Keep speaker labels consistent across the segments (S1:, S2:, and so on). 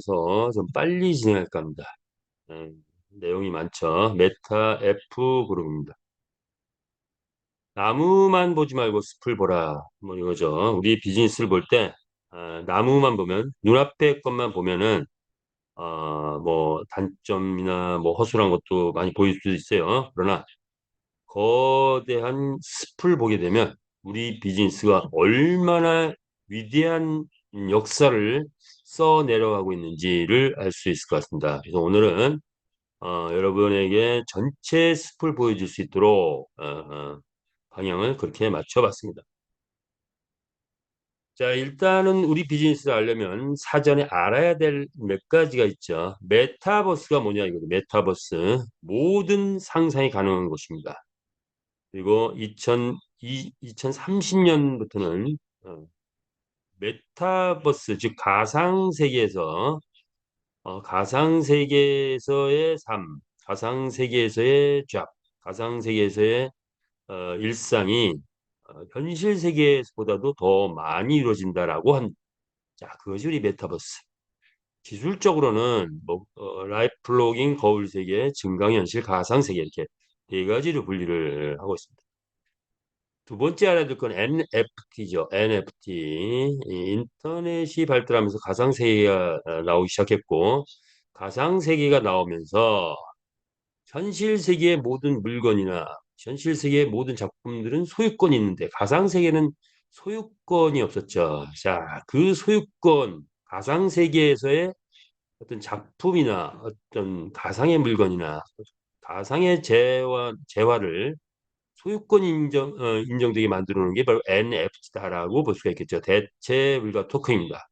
S1: 좀 빨리 진행할까 합니다. 내용이 많죠. 메타 F 그룹입니다. 나무만 보지 말고 숲을 보라. 뭐 이거죠. 우리 비즈니스를 볼 때 나무만 보면 눈앞의 것만 보면은 뭐 단점이나 뭐 허술한 것도 많이 보일 수도 있어요. 그러나 거대한 숲을 보게 되면 우리 비즈니스가 얼마나 위대한 역사를 써 내려가고 있는지를 알 수 있을 것 같습니다. 그래서 오늘은 여러분에게 전체 숲을 보여줄 수 있도록 방향을 그렇게 맞춰봤습니다. 자, 일단은 우리 비즈니스를 알려면 사전에 알아야 될 몇 가지가 있죠. 메타버스가 뭐냐 이거죠. 메타버스. 모든 상상이 가능한 곳입니다. 그리고 2030년부터는 메타버스, 즉 가상세계에서의 삶, 가상세계에서의 잡, 가상세계에서의 일상이 현실 세계보다도 더 많이 이루어진다라고 자, 그것이 우리 메타버스. 기술적으로는 뭐 라이프 플로깅, 거울 세계, 증강현실, 가상 세계 이렇게 네 가지로 분리를 하고 있습니다. 두 번째 알아야 될 건 NFT죠. NFT. 이 인터넷이 발달하면서 가상 세계가 나오기 시작했고 가상 세계가 나오면서 현실 세계의 모든 물건이나 현실 세계의 모든 작품들은 소유권이 있는데 가상 세계는 소유권이 없었죠. 자, 그 소유권, 가상 세계에서의 어떤 작품이나 어떤 가상의 물건이나 가상의 재화를 소유권 인정되게 만들어 놓은 게 바로 NFT다라고 볼 수가 있겠죠. 대체 물가 토큰입니다.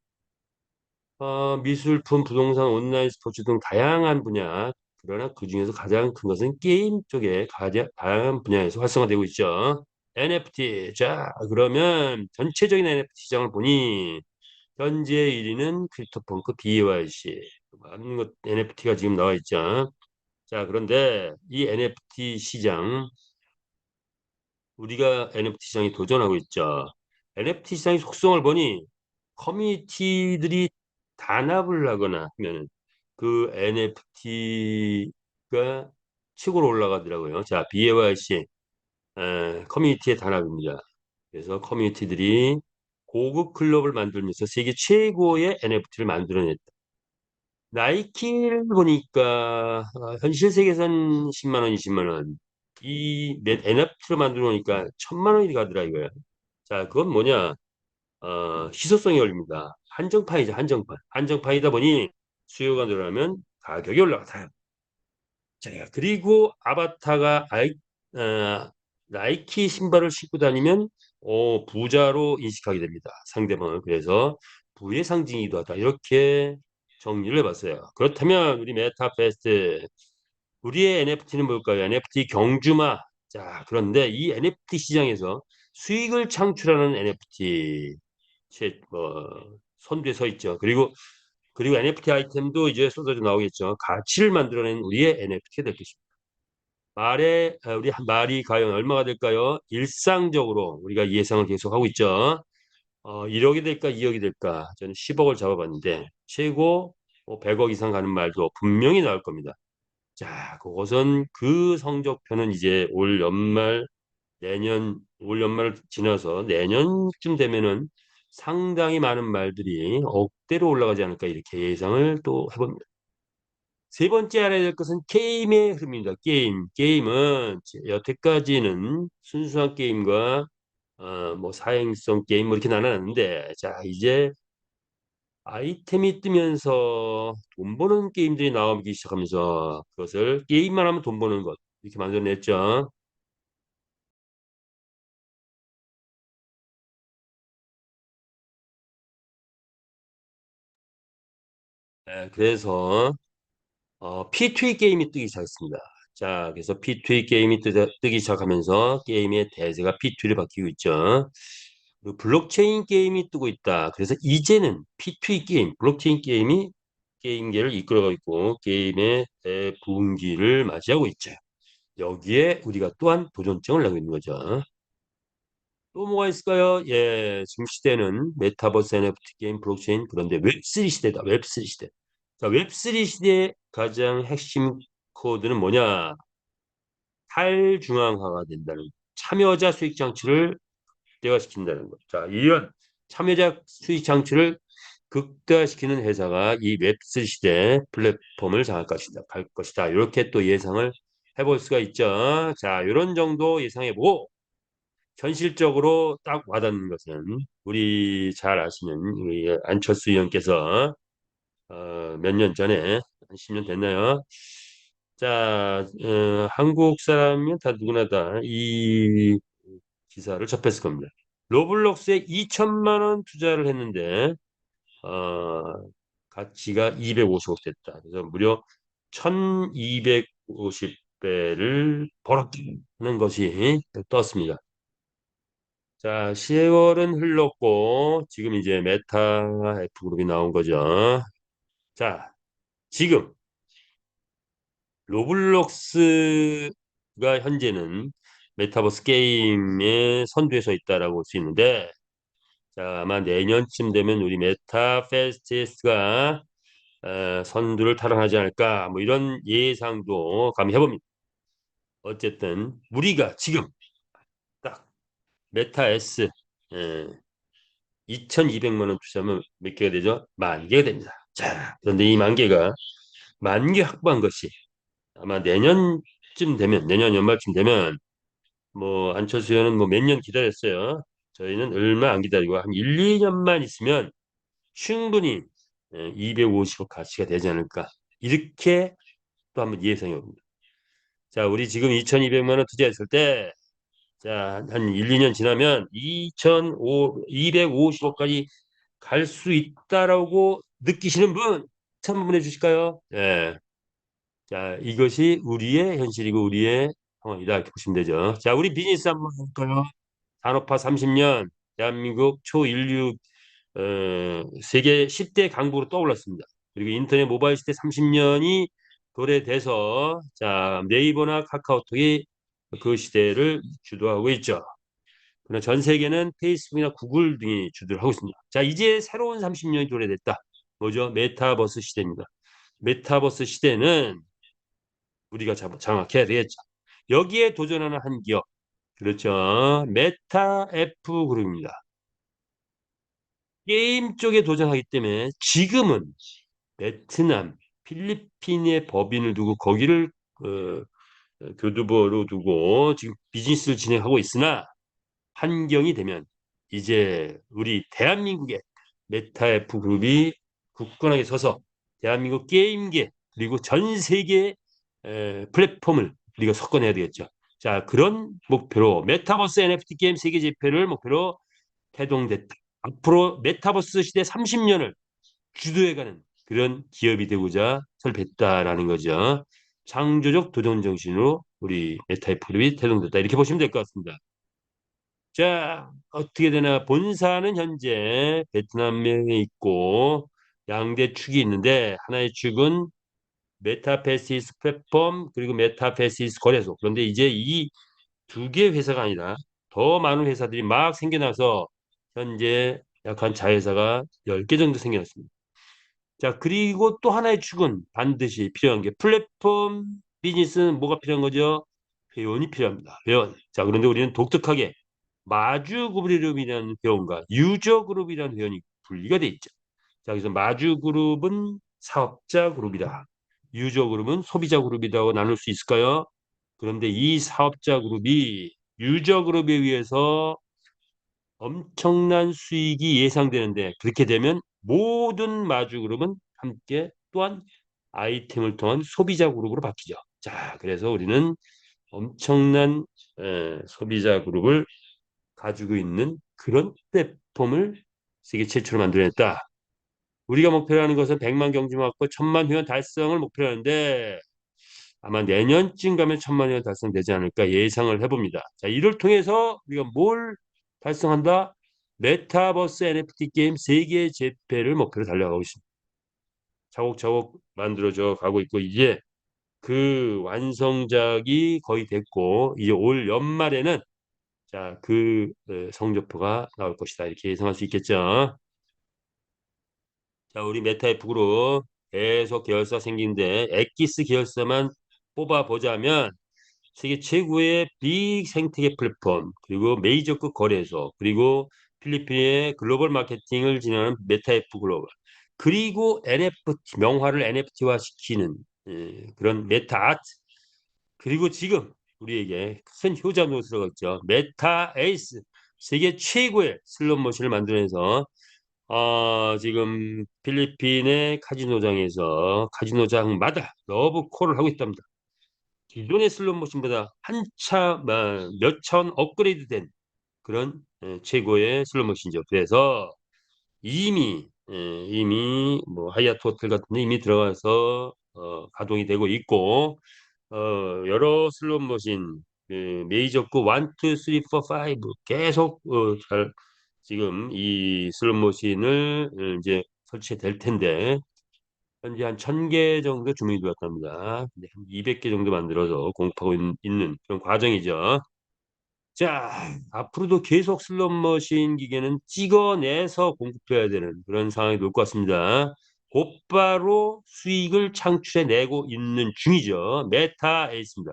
S1: 미술품, 부동산, 온라인 스포츠 등 다양한 분야, 그러나 그중에서 가장 큰 것은 게임 쪽에 가장 다양한 분야에서 활성화되고 있죠. NFT. 자, 그러면 전체적인 NFT 시장을 보니 현재 1위는 크립토펑크 BYC. 많은 것 NFT가 지금 나와 있죠. 자, 그런데 이 NFT 시장, 우리가 NFT 시장에 도전하고 있죠. NFT 시장의 속성을 보니 커뮤니티들이 단합을 하거나 하면 그 NFT가 치고로 올라가더라고요. 자, BAYC 커뮤니티의 단합입니다. 그래서 커뮤니티들이 고급 클럽을 만들면서 세계 최고의 NFT를 만들어냈다. 나이키를 보니까 현실 세계선 10만 원, 20만 원. 이 NFT로 만들어 놓으니까 1,000만 원이 가더라 이거야. 자, 그건 뭐냐? 희소성이 걸립니다. 한정판이죠, 한정판. 한정판이다 보니 수요가 늘어나면 가격이 올라가다. 자, 그리고 아바타가 나이키 신발을 신고 다니면 부자로 인식하게 됩니다. 상대방을. 그래서 부의 상징이기도 하다. 이렇게 정리를 해봤어요. 그렇다면 우리 메타페스트 우리의 NFT는 뭘까요? NFT 경주마. 자, 그런데 이 NFT 시장에서 수익을 창출하는 NFT 선두에 서 있죠. 그리고 NFT 아이템도 이제 쏟아져 나오겠죠. 가치를 만들어낸 우리의 NFT가 될 것입니다. 우리 말이 과연 얼마가 될까요? 일상적으로 우리가 예상을 계속하고 있죠. 1억이 될까, 2억이 될까? 저는 10억을 잡아봤는데 최고 100억 이상 가는 말도 분명히 나올 겁니다. 자, 그것은 그 성적표는 이제 올 연말 지나서 내년쯤 되면은 상당히 많은 말들이 억대로 올라가지 않을까 이렇게 예상을 또 해봅니다. 세 번째 알아야 될 것은 게임의 흐름입니다. 게임은 여태까지는 순수한 게임과 뭐 사행성 게임 뭐 이렇게 나눠놨는데 자 이제 아이템이 뜨면서 돈 버는 게임들이 나오기 시작하면서 그것을 게임만 하면 돈 버는 것 이렇게 만들어냈죠. 그래서 P2E 게임이 뜨기 시작했습니다. 자, 그래서 P2E 게임이 뜨기 시작하면서 게임의 대세가 P2E를 바뀌고 있죠. 그리고 블록체인 게임이 뜨고 있다. 그래서 이제는 P2E 게임, 블록체인 게임이 게임계를 이끌어가고 있고 게임의 대부흥기를 맞이하고 있죠. 여기에 우리가 또한 도전장을 내고 있는 거죠. 또 뭐가 있을까요? 예, 지금 시대는 메타버스, NFT 게임, 블록체인 그런데 웹3 시대다. 웹3 시대. 자, 웹3 시대의 가장 핵심 코드는 뭐냐? 탈중앙화가 된다는 거. 참여자 수익 장치를 극대화시킨다는 거. 자, 이런 참여자 수익 장치를 극대화시키는 회사가 이 웹3 시대 플랫폼을 장악할 것이다. 갈 것이다. 이렇게 또 예상을 해볼 수가 있죠. 자, 이런 정도 예상해보고 현실적으로 딱 와닿는 것은 우리 잘 아시는 우리 안철수 의원께서 몇 년 전에 한 10년 됐나요? 자, 한국 사람이면 다 누구나 다 이 기사를 접했을 겁니다. 로블록스에 2천만 원 투자를 했는데 가치가 250억 됐다. 그래서 무려 1250배를 벌었다는 것이 떴습니다. 자, 세월은 흘렀고 지금 이제 메타 F그룹이 나온 거죠. 자, 지금 로블록스가 현재는 메타버스 게임의 선두에 서 있다라고 볼 수 있는데 자, 아마 내년쯤 되면 우리 메타페스티스가 선두를 탈환하지 않을까 뭐 이런 예상도 감히 해봅니다. 어쨌든 우리가 지금 딱 메타 S 2,200만 원 투자하면 몇 개가 되죠? 만 개가 됩니다. 자, 그런데 이 만 개가 만 개 확보한 것이 아마 내년쯤 되면 내년 연말쯤 되면 뭐 안철수 의원은 뭐 몇 년 기다렸어요. 저희는 얼마 안 기다리고 한 1, 2년만 있으면 충분히 250억 가치가 되지 않을까. 이렇게 또 한번 예상해 봅니다. 자, 우리 지금 2,200만 원 투자했을 때, 자, 한 1, 2년 지나면 250억까지 갈 수 있다라고 느끼시는 분, 한번 보내주실까요? 예. 자, 이것이 우리의 현실이고 우리의 상황이다. 이렇게 보시면 되죠. 자, 우리 비즈니스 한번 볼까요? 산업화 30년, 대한민국 초인류 세계 10대 강국으로 떠올랐습니다. 그리고 인터넷 모바일 시대 30년이 도래돼서 자, 네이버나 카카오톡이 그 시대를 주도하고 있죠. 그러나 전 세계는 페이스북이나 구글 등이 주도를 하고 있습니다. 자, 이제 새로운 30년이 도래됐다. 뭐죠? 메타버스 시대입니다. 메타버스 시대는 우리가 장악해야 되겠죠. 여기에 도전하는 한 기업, 그렇죠. 메타 F 그룹입니다. 게임 쪽에 도전하기 때문에 지금은 베트남, 필리핀의 법인을 두고 거기를 교두보로 두고 지금 비즈니스를 진행하고 있으나 환경이 되면 이제 우리 대한민국의 메타F 그룹이 굳건하게 서서 대한민국 게임계 그리고 전 세계 플랫폼을 우리가 석권해야 되겠죠. 자, 그런 목표로 메타버스 NFT 게임 세계 재패를 목표로 태동됐다. 앞으로 메타버스 시대 30년을 주도해가는 그런 기업이 되고자 설립했다라는 거죠. 창조적 도전 정신으로 우리 메타이프 그룹이 태동됐다. 이렇게 보시면 될 것 같습니다. 자, 어떻게 되나 본사는 현재 베트남에 있고 양대 축이 있는데 하나의 축은 메타페시스 플랫폼 그리고 메타페시스 거래소. 그런데 이제 이 두 개 회사가 아니라 더 많은 회사들이 막 생겨나서 현재 약 한 자회사가 10개 정도 생겨났습니다. 자, 그리고 또 하나의 축은 반드시 필요한 게 플랫폼 비즈니스는 뭐가 필요한 거죠? 회원이 필요합니다. 회원. 자, 그런데 우리는 독특하게 마주 그룹이라는 회원과 유저 그룹이라는 회원이 분리가 돼 있죠. 자, 그래서 마주 그룹은 사업자 그룹이다. 유저 그룹은 소비자 그룹이라고 나눌 수 있을까요? 그런데 이 사업자 그룹이 유저 그룹에 의해서 엄청난 수익이 예상되는데 그렇게 되면 모든 마주 그룹은 함께 또한 아이템을 통한 소비자 그룹으로 바뀌죠. 자, 그래서 우리는 엄청난 소비자 그룹을 가지고 있는 그런 플랫폼을 세계 최초로 만들어냈다. 우리가 목표로 하는 것은 100만 경주마과 1000만 회원 달성을 목표로 하는데 아마 내년쯤 가면 1000만 회원 달성되지 않을까 예상을 해봅니다. 자, 이를 통해서 우리가 뭘 달성한다? 메타버스 NFT 게임 세계 재패를 목표로 달려가고 있습니다. 차곡차곡 만들어져 가고 있고 이제 그 완성작이 거의 됐고 이제 올 연말에는 자, 그 성적표가 나올 것이다. 이렇게 예상할 수 있겠죠. 자, 우리 메타F 그룹 계속 계열사 생긴데 엑기스 계열사만 뽑아보자면 세계 최고의 빅 생태계 플랫폼, 그리고 메이저급 거래소, 그리고 필리핀의 글로벌 마케팅을 진행하는 메타에프 글로벌, 그리고 NFT, 명화를 NFT화 시키는 그런 메타아트, 그리고 지금 우리에게 큰 효자 노릇을 하고 죠 메타 에이스, 세계 최고의 슬롯머신을 만들어내서 지금 필리핀의 카지노장에서 카지노장마다 러브 콜을 하고 있답니다. 기존의 슬롯머신보다 한참 몇 천 업그레이드된 그런 최고의 슬롯머신이죠. 그래서 이미 뭐 하얏트 호텔 같은 데 이미 들어가서 가동이 되고 있고, 여러 슬롯머신 메이저급 1, 2, 3, 4, 5 계속 잘 지금 이 슬롯머신을 이제 설치될 텐데, 현재 한 1,000개 정도 주문이 들어왔답니다. 한 200개 정도 만들어서 공급하고 있는 그런 과정이죠. 자, 앞으로도 계속 슬롯머신 기계는 찍어내서 공급해야 되는 그런 상황이 올 것 같습니다. 곧바로 수익을 창출해내고 있는 중이죠. 메타 에이스입니다.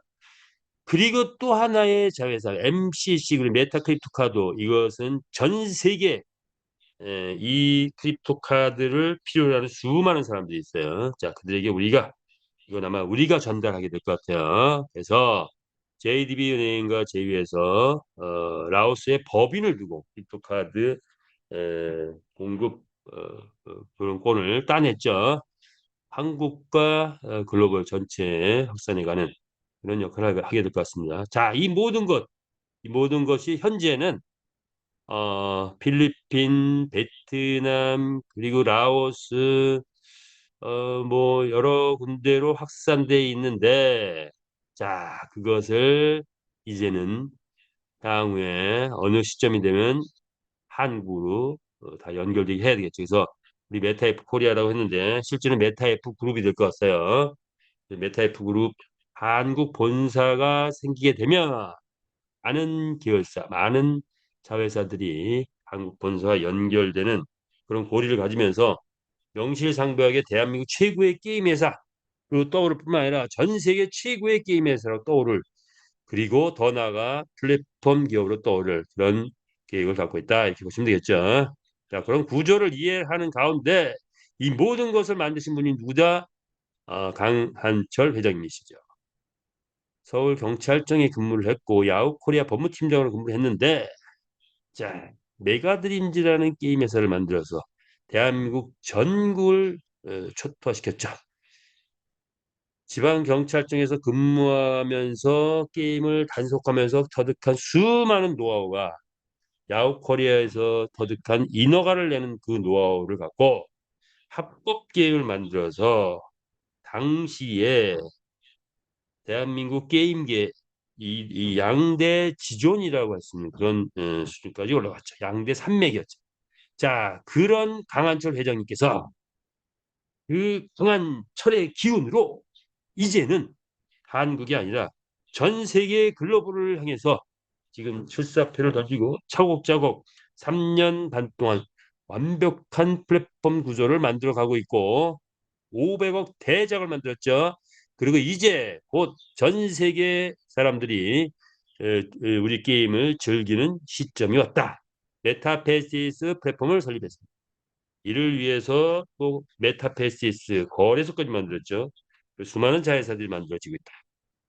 S1: 그리고 또 하나의 자회사 MCC, 그리고 메타 크립토 카드, 이것은 전 세계 이 크립토 카드를 필요로 하는 수많은 사람들이 있어요. 자, 그들에게 이건 아마 우리가 전달하게 될 것 같아요. 그래서 JDB 은행과 제휴해서 라오스의 법인을 두고 크립토카드 공급 그런 권을 따냈죠. 한국과 글로벌 전체 확산에 가는 그런 역할을 하게 될 것 같습니다. 자, 이 모든 것이 현재는 필리핀, 베트남, 그리고 라오스, 뭐 여러 군데로 확산돼 있는데, 자, 그것을 이제는 향후에 어느 시점이 되면 한국으로 다 연결되게 해야 되겠죠. 그래서 우리 메타에프 코리아라고 했는데 실제는 메타에프 그룹이 될 것 같아요. 메타에프 그룹 한국 본사가 생기게 되면 많은 계열사, 많은 자회사들이 한국 본사와 연결되는 그런 고리를 가지면서 명실상부하게 대한민국 최고의 게임 회사 그 떠오를 뿐만 아니라 전 세계 최고의 게임 회사로 떠오를, 그리고 더 나아가 플랫폼 기업으로 떠오를 그런 계획을 갖고 있다, 이렇게 보시면 되겠죠. 자, 그런 구조를 이해하는 가운데 이 모든 것을 만드신 분이 누구다? 강한철 회장님이시죠. 서울경찰청에 근무를 했고 야후코리아 법무팀장으로 근무를 했는데, 자, 메가드림즈라는 게임 회사를 만들어서 대한민국 전국을 초토화시켰죠. 지방경찰청에서 근무하면서 게임을 단속하면서 터득한 수많은 노하우가 야후코리아에서 터득한 인허가를 내는 그 노하우를 갖고 합법 게임을 만들어서 당시에 대한민국 게임계 이 양대 지존이라고 했습니다. 그런 수준까지 올라갔죠. 양대 산맥이었죠. 자, 그런 강한철 회장님께서 그 강한 철의 기운으로 이제는 한국이 아니라 전 세계 글로벌을 향해서 지금 출사표를 던지고 차곡차곡 3년 반 동안 완벽한 플랫폼 구조를 만들어 가고 있고 500억 대작을 만들었죠. 그리고 이제 곧 전 세계 사람들이 우리 게임을 즐기는 시점이 왔다. 메타페시스 플랫폼을 설립했습니다. 이를 위해서 또 메타페시스 거래소까지 만들었죠. 수많은 자회사들이 만들어지고 있다.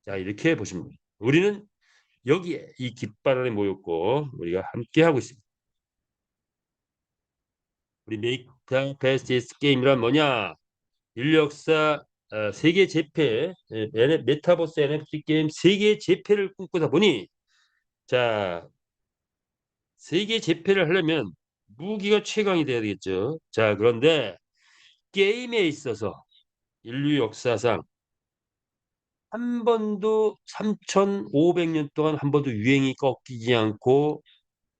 S1: 자, 이렇게 보시면 됩니다. 우리는 여기에 이 깃발 안에 모였고 우리가 함께 하고 있습니다. 우리 메타페시스 게임이란 뭐냐? 인류 역사 세계 재패, 메타버스 NFT 게임 세계 재패를 꿈꾸다 보니, 자, 세계 재패를 하려면 무기가 최강이 돼야 되겠죠. 자, 그런데 게임에 있어서 인류 역사상 한 번도 3,500년 동안 한 번도 유행이 꺾이지 않고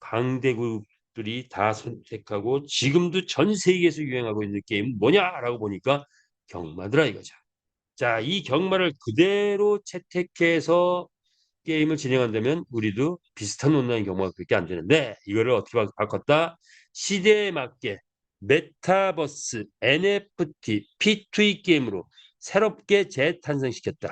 S1: 강대국들이 다 선택하고 지금도 전 세계에서 유행하고 있는 게임은 뭐냐라고 보니까 경마더라 이거죠. 자, 이 경마를 그대로 채택해서 게임을 진행한다면 우리도 비슷한 온라인 경마가 그렇게 안 되는데, 이거를 어떻게 바꿨다? 시대에 맞게 메타버스, NFT, P2E 게임으로 새롭게 재탄생시켰다.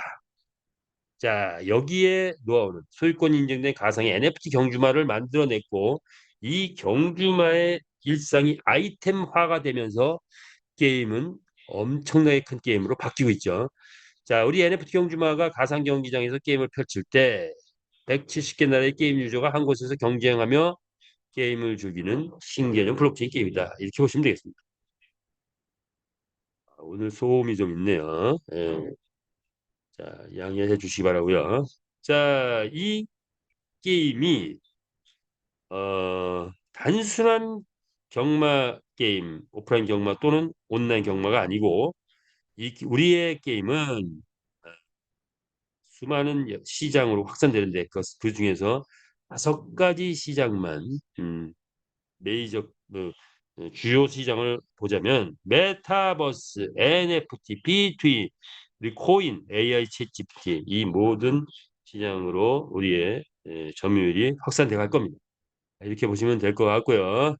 S1: 자, 여기에 노하우는 소유권이 인정된 가상의 NFT 경주마를 만들어냈고 이 경주마의 일상이 아이템화가 되면서 게임은 엄청나게 큰 게임으로 바뀌고 있죠. 자, 우리 NFT 경주마가 가상 경기장에서 게임을 펼칠 때 170개 나라의 게임 유저가 한 곳에서 경쟁하며 게임을 즐기는 신개념 블록체인 게임이다. 이렇게 보시면 되겠습니다. 오늘 소음이 좀 있네요. 예. 자, 양해해 주시기 바라고요. 자, 이 게임이 단순한 경마 게임, 오프라인 경마 또는 온라인 경마가 아니고 우리의 게임은 수많은 시장으로 확산되는데 그 중에서 5가지 시장만 메이저 주요 시장을 보자면 메타버스, NFT, B2B, 그리고 코인, AI, 챗 GPT 이 모든 시장으로 우리의 점유율이 확산돼 갈 겁니다. 이렇게 보시면 될 것 같고요.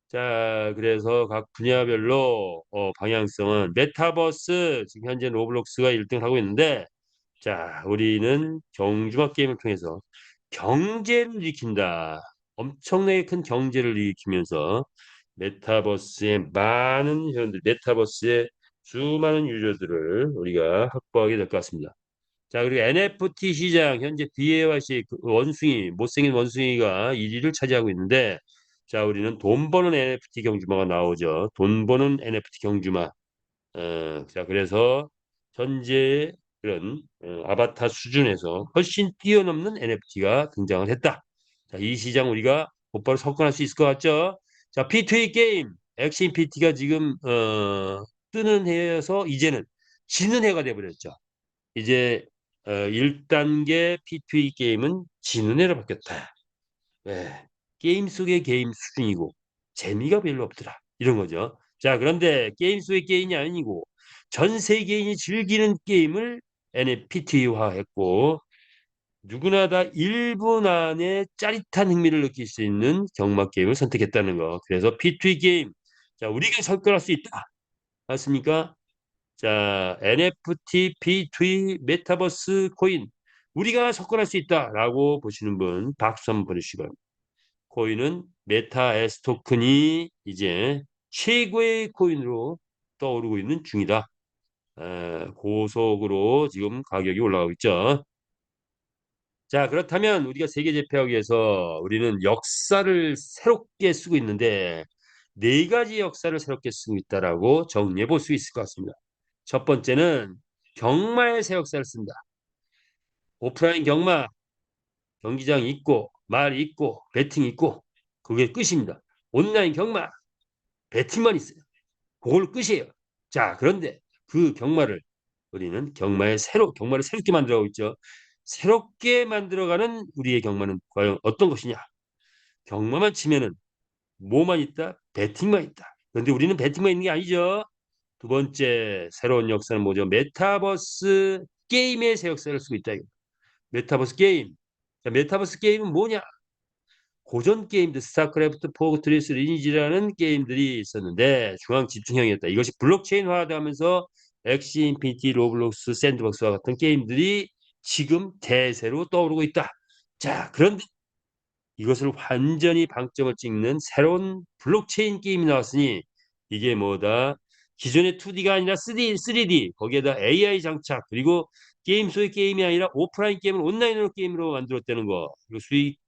S1: 자, 그래서 각 분야별로 방향성은 메타버스 지금 현재 로블록스가 1등 하고 있는데 자, 우리는 경주마 게임을 통해서 경제를 일으킨다. 엄청나게 큰 경제를 일으키면서 메타버스의 많은 회원들, 메타버스의 수많은 유저들을 우리가 확보하게 될 것 같습니다. 자, 그리고 NFT 시장 현재 BAYC 그 원숭이 못생긴 원숭이가 1위를 차지하고 있는데 자, 우리는 돈 버는 NFT 경주마가 나오죠. 돈 버는 NFT 경주마. 자, 그래서 현재 그런 아바타 수준에서 훨씬 뛰어넘는 NFT가 등장을 했다. 자, 이 시장 우리가 곧바로 접근할 수 있을 것 같죠? 자, P2E 게임, 엑신 PT가 지금 뜨는 해에서 이제는 지는 해가 돼버렸죠. 이제 1단계 P2E 게임은 지는 해로 바뀌었다. 네. 게임 속의 게임 수준이고 재미가 별로 없더라. 이런 거죠. 자, 그런데 게임 속의 게임이 아니고 전 세계인이 즐기는 게임을 NFT화했고 누구나 다 1분 안에 짜릿한 흥미를 느낄 수 있는 경마 게임을 선택했다는 거. 그래서 P2E 게임. 자, 우리가 접근할 수 있다. 맞습니까? 자, NFT, P2E, 메타버스 코인. 우리가 접근할 수 있다라고 보시는 분 박수 한번 보내주시기 바랍니다. 코인은 메타 S 토큰이 이제 최고의 코인으로 떠오르고 있는 중이다. 고속으로 지금 가격이 올라가고 있죠. 자, 그렇다면 우리가 세계 제패하기 위해서 우리는 역사를 새롭게 쓰고 있는데 4가지 역사를 새롭게 쓰고 있다라고 정리해 볼 수 있을 것 같습니다. 첫 번째는 경마의 새 역사를 쓴다. 오프라인 경마, 경기장 있고 말 있고 배팅 있고 그게 끝입니다. 온라인 경마, 배팅만 있어요. 그걸 끝이에요. 자, 그런데 그 경마를 우리는 경마를 새롭게 만들어가고 있죠. 새롭게 만들어가는 우리의 경마는 과연 어떤 것이냐? 경마만 치면은 뭐만 있다? 배팅만 있다. 그런데 우리는 배팅만 있는 게 아니죠. 두 번째 새로운 역사는 뭐죠? 메타버스 게임의 새 역사를 쓰고 있다. 메타버스 게임. 자, 메타버스 게임은 뭐냐? 고전 게임들 스타크래프트, 포트리스, 리니지라는 게임들이 있었는데 중앙 집중형이었다. 이것이 블록체인화되면서 엑시 인피니티, 로블록스, 샌드박스와 같은 게임들이 지금 대세로 떠오르고 있다. 자, 그런데 이것을 완전히 방점을 찍는 새로운 블록체인 게임이 나왔으니 이게 뭐다? 기존의 2D가 아니라 3D 거기에다 AI 장착 그리고 게임 속의 게임이 아니라 오프라인 게임을 온라인으로 게임으로 만들었다는 거 그리고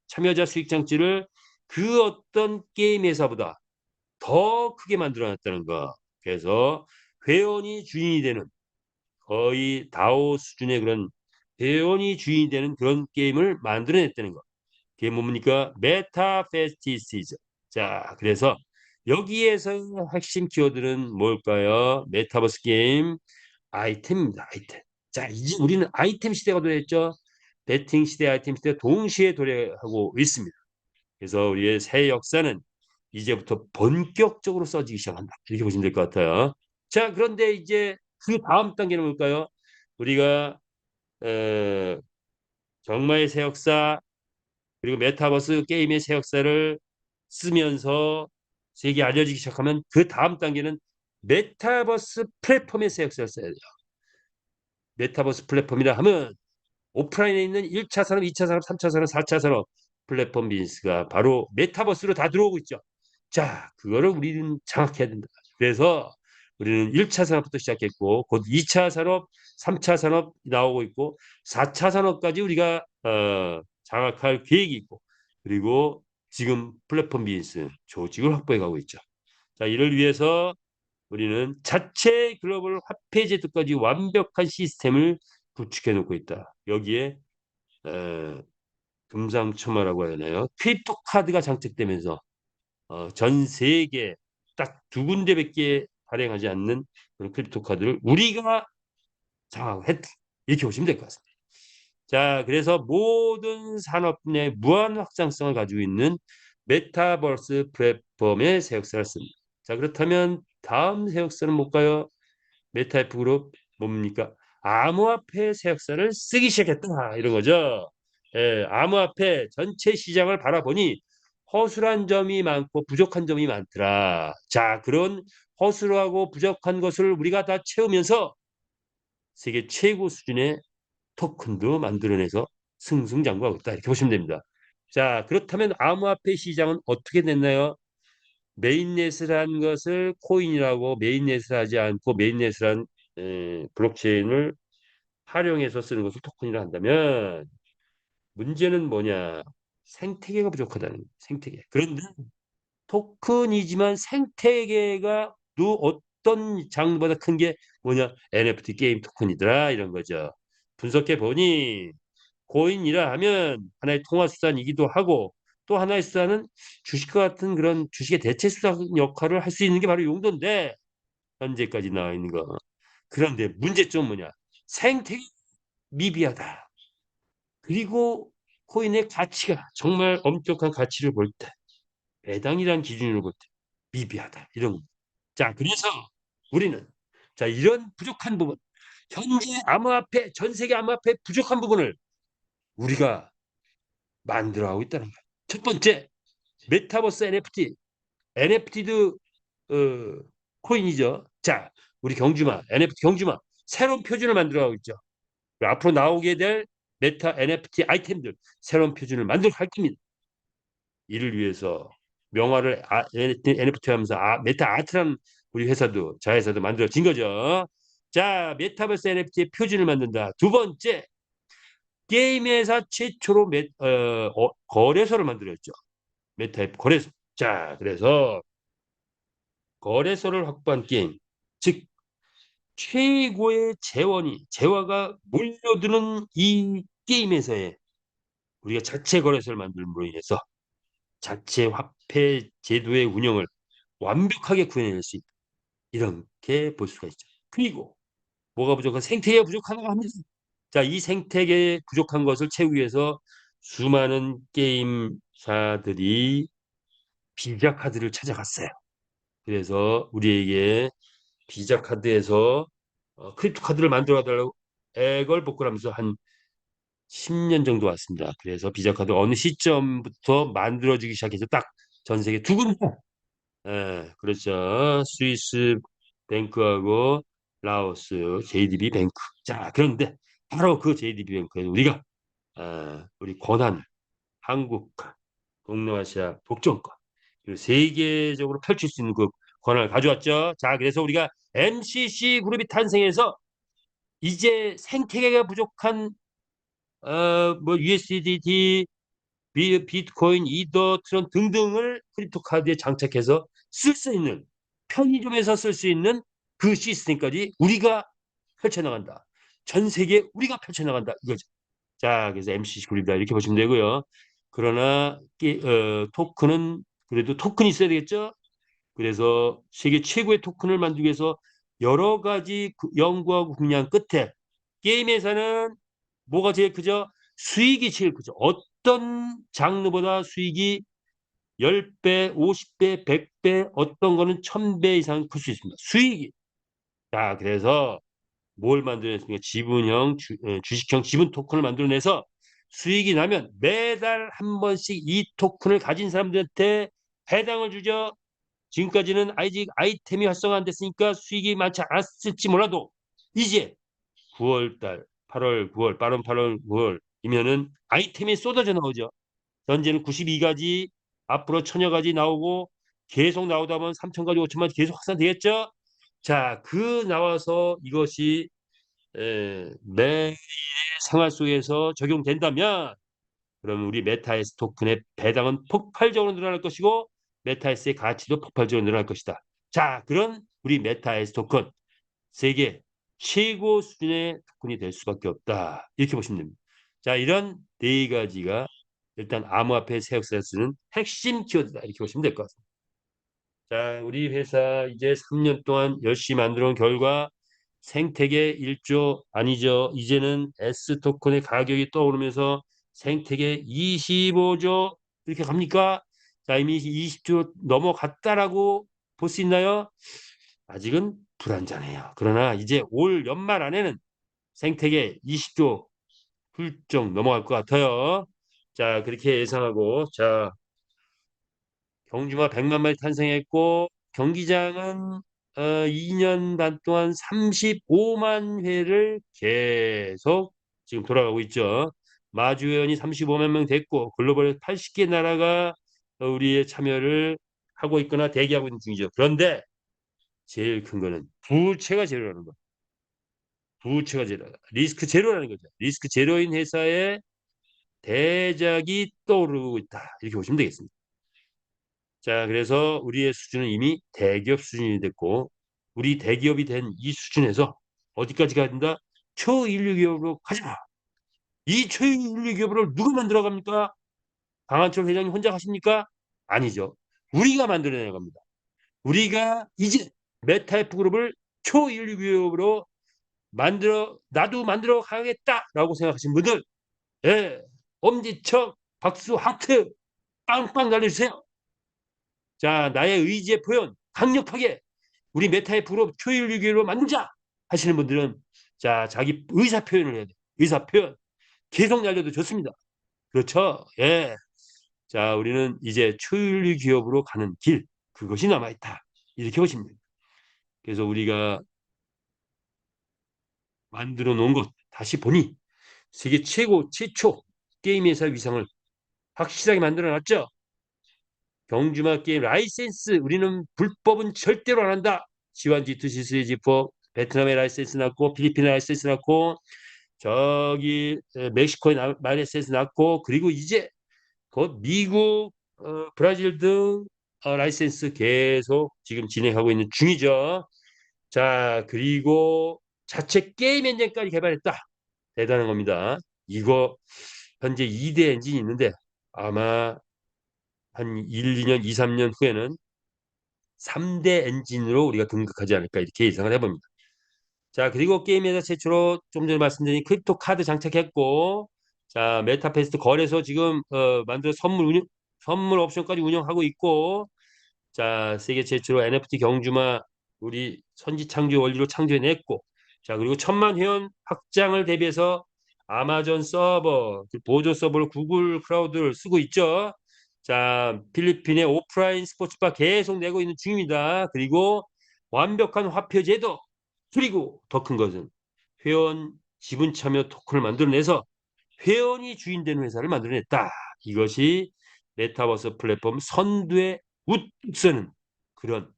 S1: 참여자 수익 창출을 그 어떤 게임 회사보다 더 크게 만들어놨다는 거. 그래서 회원이 주인이 되는 거의 다오 수준의 그런 회원이 주인이 되는 그런 게임을 만들어냈다는 거. 그게 뭡니까? 메타페스티시즈. 자, 그래서 여기에서 핵심 키워드는 뭘까요? 메타버스 게임 아이템입니다. 아이템. 자, 이제 우리는 아이템 시대가 도래했죠. 배팅 시대, 아이템 시대 동시에 도래하고 있습니다. 그래서 우리의 새 역사는 이제부터 본격적으로 써지기 시작한다. 이렇게 보시면 될 것 같아요. 자, 그런데 이제 그 다음 단계는 뭘까요? 우리가 어, 정마의 새 역사 그리고 메타버스 게임의 새 역사를 쓰면서 세계에 알려지기 시작하면 그 다음 단계는 메타버스 플랫폼에서 역사를 써야 돼요. 메타버스 플랫폼이라 하면 오프라인에 있는 1차 산업, 2차 산업, 3차 산업, 4차 산업 플랫폼 비즈니스가 바로 메타버스로 다 들어오고 있죠. 자, 그거를 우리는 장악해야 된다. 그래서 우리는 1차 산업부터 시작했고 곧 2차 산업, 3차 산업 나오고 있고 4차 산업까지 우리가 장악할 계획이 있고 그리고 지금 플랫폼 비즈니스 조직을 확보해 가고 있죠. 자, 이를 위해서 우리는 자체 글로벌 화폐 제도까지 완벽한 시스템을 구축해 놓고 있다. 여기에 금상첨화라고 해야 하나요? 크립토 카드가 장착되면서 전 세계 딱 두 군데밖에 발행하지 않는 그런 크립토 카드를 우리가 장악했다. 이렇게 보시면 될 것 같습니다. 자, 그래서 모든 산업 내 무한 확장성을 가지고 있는 메타버스 플랫폼의 새 역사를 씁니다. 자, 그렇다면 다음 새 역사는 뭘까요? 메타F 그룹 뭡니까? 암호화폐 새 역사를 쓰기 시작했다 이런 거죠. 예, 암호화폐 전체 시장을 바라보니 허술한 점이 많고 부족한 점이 많더라. 자, 그런 허술하고 부족한 것을 우리가 다 채우면서 세계 최고 수준의 토큰도 만들어내서 승승장구하고 있다. 이렇게 보시면 됩니다. 자, 그렇다면 암호화폐 시장은 어떻게 됐나요? 메인넷이라는 것을 코인이라고 메인넷을 하지 않고 메인넷이란 블록체인을 활용해서 쓰는 것을 토큰이라 한다면 문제는 뭐냐? 생태계가 부족하다는 거예요. 생태계. 그런데 토큰이지만 생태계가 또 어떤 장르보다 큰 게 뭐냐? NFT 게임 토큰이더라 이런 거죠. 분석해 보니 코인이라 하면 하나의 통화 수단이기도 하고 또 하나의 수단은 주식과 같은 그런 주식의 대체 수단 역할을 할 수 있는 게 바로 용도인데 현재까지 나와 있는 거. 그런데 문제점은 뭐냐? 생태계 미비하다. 그리고 코인의 가치가 정말 엄격한 가치를 볼 때, 배당이라는 기준으로 볼 때 미비하다. 이런 거. 자, 그래서 우리는 자 이런 부족한 부분, 현재 암호화폐 전 세계 암호화폐 부족한 부분을 우리가 만들어가고 있다는 거야. 첫 번째, 메타버스 NFT, NFT도 코인이죠. 자, 우리 경주마, NFT 경주마 새로운 표준을 만들어가고 있죠. 앞으로 나오게 될 메타 NFT 아이템들 새로운 표준을 만들어 갈 겁니다. 이를 위해서 명화를 NFT 하면서 메타 아트라는 우리 회사도 자회사도 만들어진 거죠. 자, 메타버스 NFT 표준을 만든다. 두 번째, 게임 회사 최초로 거래소를 만들었죠. 메타앱 거래소. 자, 그래서 거래소를 확보한 게임, 즉 최고의 재화가 몰려드는 이 게임에서의 우리가 자체 거래소를 만들므로 인해서 자체 화폐 제도의 운영을 완벽하게 구현해낼 수 있다. 이렇게 볼 수가 있죠. 그리고 뭐가 부족한 생태계가 부족하다고 합니다. 자, 이 생태계 부족한 것을 채우기 위해서 수많은 게임사들이 비자 카드를 찾아갔어요. 그래서 우리에게 비자 카드에서 크립토 카드를 만들어 달라고 애걸 복걸하면서 한 10년 정도 왔습니다. 그래서 비자 카드 어느 시점부터 만들어지기 시작해서 딱 전 세계 두 군데, 그렇죠. 스위스 뱅크하고 라오스 JDB 뱅크. 자, 그런데 바로 그 JDB 뱅크에 우리가 우리 권한을 한국, 동남아시아 독점권 그리고 세계적으로 펼칠 수 있는 그 권한을 가져왔죠. 자, 그래서 우리가 MCC 그룹이 탄생해서 이제 생태계가 부족한 뭐 USDT, 비트코인, 이더, 트론 등등을 크립토 카드에 장착해서 쓸 수 있는 편의점에서 쓸 수 있는 그 시스템까지 우리가 펼쳐나간다. 전 세계 우리가 펼쳐나간다 이거죠. 자, 그래서 MCC 그룹이다 이렇게 보시면 되고요. 그러나 토큰은 그래도 토큰이 있어야 되겠죠. 그래서 세계 최고의 토큰을 만들기 위해서 여러 가지 연구하고 공략 끝에 게임 회사는 뭐가 제일 크죠? 수익이 제일 크죠. 어떤 장르보다 수익이 10배, 50배, 100배, 어떤 거는 1000배 이상 클 수 있습니다. 수익이. 자, 그래서 뭘 만들어냈습니까? 지분형, 주식형 지분 토큰을 만들어내서 수익이 나면 매달 한 번씩 이 토큰을 가진 사람들한테 배당을 주죠. 지금까지는 아직 아이템이 활성화 안 됐으니까 수익이 많지 않았을지 몰라도 이제 9월달, 8월, 9월, 빠른 8월, 9월이면은 아이템이 쏟아져 나오죠. 현재는 92가지, 앞으로 1000여 가지 나오고 계속 나오다 보면 3000가지, 5000가지 계속 확산되겠죠. 자, 그 나와서 이것이 매 생활 속에서 적용된다면 그러면 우리 메타에스 토큰의 배당은 폭발적으로 늘어날 것이고 메타에스의 가치도 폭발적으로 늘어날 것이다. 자, 그런 우리 메타에스 토큰 세계 최고 수준의 토큰이 될 수밖에 없다. 이렇게 보시면 됩니다. 자, 이런 네 가지가 일단 암호화폐 세역사에 쓰는 핵심 키워드다. 이렇게 보시면 될 것 같습니다. 자, 우리 회사 이제 3년 동안 열심히 만들어 온 결과 생태계 1조 아니죠. 이제는 S 토큰의 가격이 떠오르면서 생태계 25조 이렇게 갑니까? 자, 이미 20조 넘어갔다라고 볼 수 있나요? 아직은 불안전해요. 그러나 이제 올 연말 안에는 생태계 20조 훌쩍 넘어갈 것 같아요. 자, 그렇게 예상하고 자, 경주마 100만 마리 탄생했고 경기장은 2년 반 동안 35만 회를 계속 지금 돌아가고 있죠. 마주 회원이 35만 명 됐고 글로벌 80개 나라가 우리의 참여를 하고 있거나 대기하고 있는 중이죠. 그런데 제일 큰 거는 부채가 제로라는 거. 부채가 제로. 리스크 제로라는 거죠. 리스크 제로인 회사의 대작이 떠오르고 있다. 이렇게 보시면 되겠습니다. 자, 그래서 우리의 수준은 이미 대기업 수준이 됐고 우리 대기업이 된 이 수준에서 어디까지 가야 된다? 초인류 기업으로 가자. 이 초인류 기업을 누가 만들어갑니까? 강한철 회장님 혼자 가십니까? 아니죠. 우리가 만들어내야 갑니다. 우리가 이제 메타F 그룹을 초인류 기업으로 나도 만들어 가야겠다라고 생각하신 분들, 예, 엄지척 박수 하트 빵빵 날려주세요. 자, 나의 의지의 표현 강력하게 우리 메타F로 초일류기로 만들자 하시는 분들은 자, 자기 의사 표현을 해야 돼. 의사 표현 계속 날려도 좋습니다. 그렇죠? 예. 자, 우리는 이제 초일류 기업으로 가는 길 그것이 남아있다. 이렇게 보시면 됩니다. 그래서 우리가 만들어 놓은 것 다시 보니 세계 최초 게임 회사 위상을 확실하게 만들어 놨죠. 경주마 게임 라이센스 우리는 불법은 절대로 안 한다. G1, G2, G3, G4 베트남의 라이센스 났고 필리핀의 라이센스 났고 저기 멕시코의 라이센스 났고 그리고 이제 곧 미국, 브라질 등 라이센스 계속 지금 진행하고 있는 중이죠. 자, 그리고 자체 게임 엔진까지 개발했다. 대단한 겁니다. 이거 현재 2대 엔진이 있는데 아마 한 1, 2년, 2, 3년 후에는 3대 엔진으로 우리가 등극하지 않을까 이렇게 예상을 해봅니다. 자, 그리고 게임에서 최초로 좀 전에 말씀드린 크립토 카드 장착했고 자, 메타페스트 거래소 지금 만들어 선물 옵션까지 운영하고 있고 자, 세계 최초로 NFT 경주마 우리 선지 창조 원리로 창조해냈고 자, 그리고 1000만 회원 확장을 대비해서 아마존 서버, 보조 서버를 구글 클라우드를 쓰고 있죠. 자, 필리핀의 오프라인 스포츠바 계속 내고 있는 중입니다. 그리고 완벽한 화폐 제도 그리고 더 큰 것은 회원 지분 참여 토큰을 만들어내서 회원이 주인 되는 회사를 만들어냈다. 이것이 메타버스 플랫폼 선두에 웃서는 그런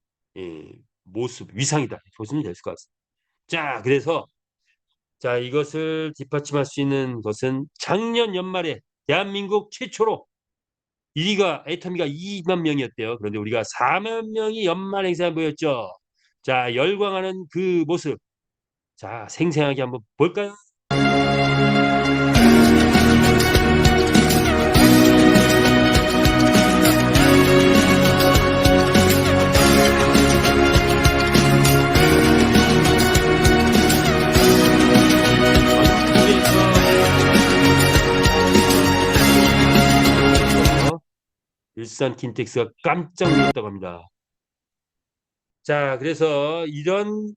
S1: 모습, 위상이다. 보시면 될 것 같습니다. 자, 그래서 자 이것을 뒷받침할 수 있는 것은 작년 연말에 대한민국 최초로 1위가 애터미가 2만 명이었대요. 그런데 우리가 4만 명이 연말 행사에 모였죠. 자, 열광하는 그 모습. 자, 생생하게 한번 볼까요? 일산 킨텍스가 깜짝 놀랐다고 합니다. 자, 그래서 이런